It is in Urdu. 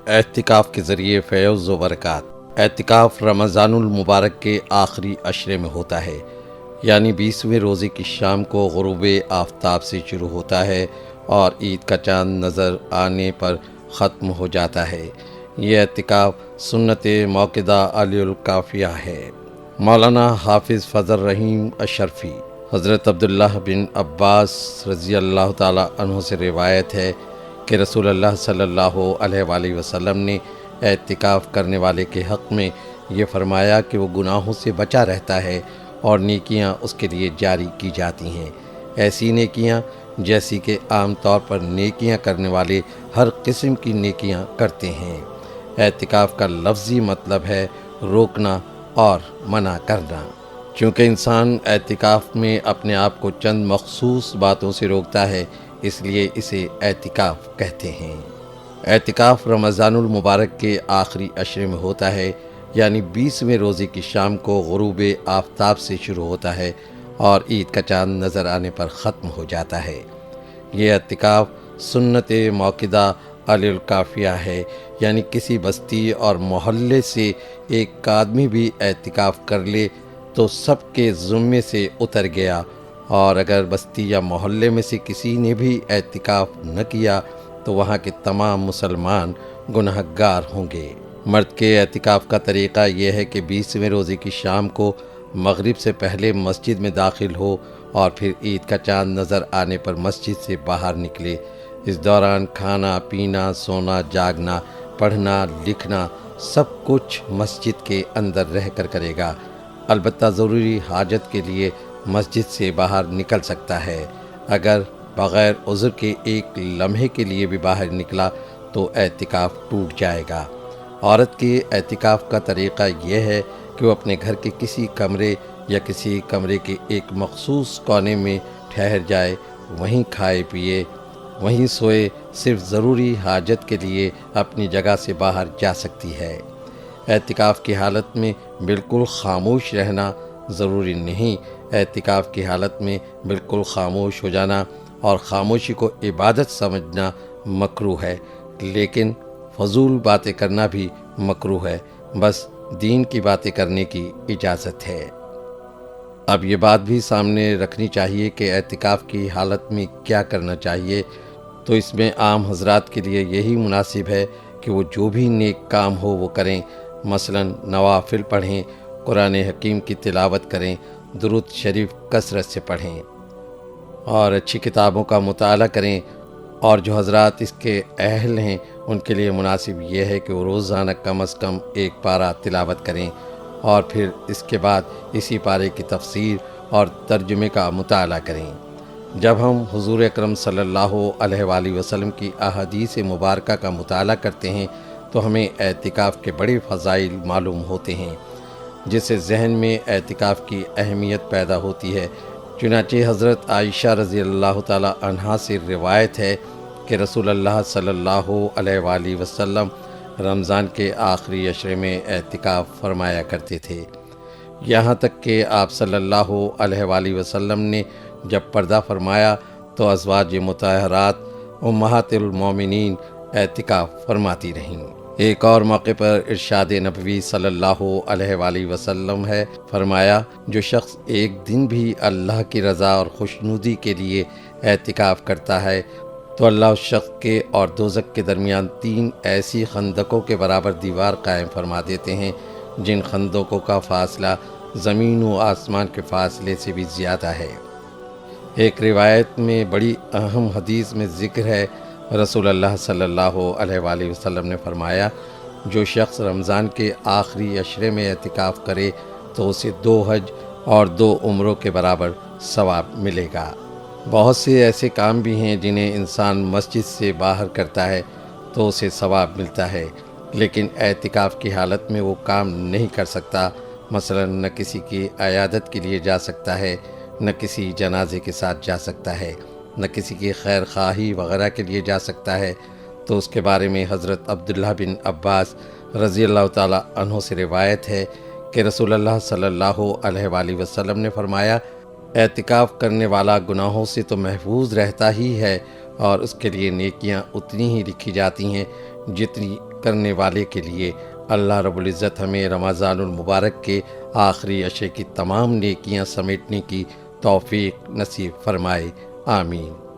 اعتکاف کے ذریعے فیض و برکات۔ اعتکاف رمضان المبارک کے آخری عشرے میں ہوتا ہے، یعنی 20ویں روزے کی شام کو غروب آفتاب سے شروع ہوتا ہے اور عید کا چاند نظر آنے پر ختم ہو جاتا ہے۔ یہ اعتکاف سنت موقدہ علی الکافیہ ہے۔ مولانا حافظ فضل الرحیم اشرفی حضرت عبداللہ بن عباس رضی اللہ تعالی عنہ سے روایت ہے کہ رسول اللہ صلی اللہ علیہ وآلہ وسلم نے اعتکاف کرنے والے کے حق میں یہ فرمایا کہ وہ گناہوں سے بچا رہتا ہے اور نیکیاں اس کے لیے جاری کی جاتی ہیں، ایسی نیکیاں جیسی کہ عام طور پر نیکیاں کرنے والے ہر قسم کی نیکیاں کرتے ہیں۔ اعتکاف کا لفظی مطلب ہے روکنا اور منع کرنا۔ چونکہ انسان اعتکاف میں اپنے آپ کو چند مخصوص باتوں سے روکتا ہے، اس لیے اسے اعتکاف کہتے ہیں۔ اعتکاف رمضان المبارک کے آخری عشرے میں ہوتا ہے، یعنی 20ویں روزے کی شام کو غروب آفتاب سے شروع ہوتا ہے اور عید کا چاند نظر آنے پر ختم ہو جاتا ہے۔ یہ اعتکاف سنت موقدہ علی الکافیہ ہے، یعنی کسی بستی اور محلے سے ایک آدمی بھی اعتکاف کر لے تو سب کے ذمے سے اتر گیا، اور اگر بستی یا محلے میں سے کسی نے بھی اعتکاف نہ کیا تو وہاں کے تمام مسلمان گنہگار ہوں گے۔ مرد کے اعتکاف کا طریقہ یہ ہے کہ 20ویں روزے کی شام کو مغرب سے پہلے مسجد میں داخل ہو اور پھر عید کا چاند نظر آنے پر مسجد سے باہر نکلے۔ اس دوران کھانا پینا، سونا جاگنا، پڑھنا لکھنا سب کچھ مسجد کے اندر رہ کر کرے گا، البتہ ضروری حاجت کے لیے مسجد سے باہر نکل سکتا ہے۔ اگر بغیر عذر کے ایک لمحے کے لیے بھی باہر نکلا تو اعتکاف ٹوٹ جائے گا۔ عورت کے اعتکاف کا طریقہ یہ ہے کہ وہ اپنے گھر کے کسی کمرے یا کسی کمرے کے ایک مخصوص کونے میں ٹھہر جائے، وہیں کھائے پیے، وہیں سوئے، صرف ضروری حاجت کے لیے اپنی جگہ سے باہر جا سکتی ہے۔ اعتکاف کی حالت میں بالکل خاموش رہنا ضروری نہیں، اعتکاف کی حالت میں بالکل خاموش ہو جانا اور خاموشی کو عبادت سمجھنا مکروہ ہے، لیکن فضول باتیں کرنا بھی مکروہ ہے، بس دین کی باتیں کرنے کی اجازت ہے۔ اب یہ بات بھی سامنے رکھنی چاہیے کہ اعتکاف کی حالت میں کیا کرنا چاہیے، تو اس میں عام حضرات کے لیے یہی مناسب ہے کہ وہ جو بھی نیک کام ہو وہ کریں، مثلا نوافل پڑھیں، قرآن حکیم کی تلاوت کریں، درود شریف کثرت سے پڑھیں اور اچھی کتابوں کا مطالعہ کریں، اور جو حضرات اس کے اہل ہیں ان کے لیے مناسب یہ ہے کہ وہ روزانہ کم از کم ایک پارہ تلاوت کریں اور پھر اس کے بعد اسی پارے کی تفسیر اور ترجمے کا مطالعہ کریں۔ جب ہم حضور اکرم صلی اللہ علیہ وآلہ وسلم کی احادیث مبارکہ کا مطالعہ کرتے ہیں تو ہمیں اعتکاف کے بڑے فضائل معلوم ہوتے ہیں، جس سے ذہن میں اعتکاف کی اہمیت پیدا ہوتی ہے۔ چنانچہ حضرت عائشہ رضی اللہ تعالی عنہا سے روایت ہے کہ رسول اللہ صلی اللہ علیہ وآلہ وسلم رمضان کے آخری عشرے میں اعتکاف فرمایا کرتے تھے، یہاں تک کہ آپ صلی اللہ علیہ وآلہ وسلم نے جب پردہ فرمایا تو ازواج مطہرات امہات المومنین اعتکاف فرماتی رہیں۔ ایک اور موقع پر ارشاد نبوی صلی اللہ علیہ وآلہ وسلم ہے، فرمایا جو شخص ایک دن بھی اللہ کی رضا اور خوشنودی کے لیے اعتکاف کرتا ہے تو اللہ اس شخص کے اور دوزخ کے درمیان 3 ایسی خندقوں کے برابر دیوار قائم فرما دیتے ہیں جن خندقوں کا فاصلہ زمین و آسمان کے فاصلے سے بھی زیادہ ہے۔ ایک روایت میں بڑی اہم حدیث میں ذکر ہے، رسول اللہ صلی اللہ علیہ وآلہ وسلم نے فرمایا جو شخص رمضان کے آخری عشرے میں اعتکاف کرے تو اسے 2 حج اور 2 عمروں کے برابر ثواب ملے گا۔ بہت سے ایسے کام بھی ہیں جنہیں انسان مسجد سے باہر کرتا ہے تو اسے ثواب ملتا ہے، لیکن اعتکاف کی حالت میں وہ کام نہیں کر سکتا، مثلا نہ کسی کی عیادت کے لیے جا سکتا ہے، نہ کسی جنازے کے ساتھ جا سکتا ہے، نہ کسی کی خیر خواہی وغیرہ کے لیے جا سکتا ہے، تو اس کے بارے میں حضرت عبداللہ بن عباس رضی اللہ تعالی عنہ سے روایت ہے کہ رسول اللہ صلی اللہ علیہ وآلہ وسلم نے فرمایا اعتکاف کرنے والا گناہوں سے تو محفوظ رہتا ہی ہے اور اس کے لیے نیکیاں اتنی ہی لکھی جاتی ہیں جتنی کرنے والے کے لیے اللہ رب العزت ہمیں رمضان المبارک کے آخری عشرے کی تمام نیکیاں سمیٹنے کی توفیق نصیب فرمائے، آمین۔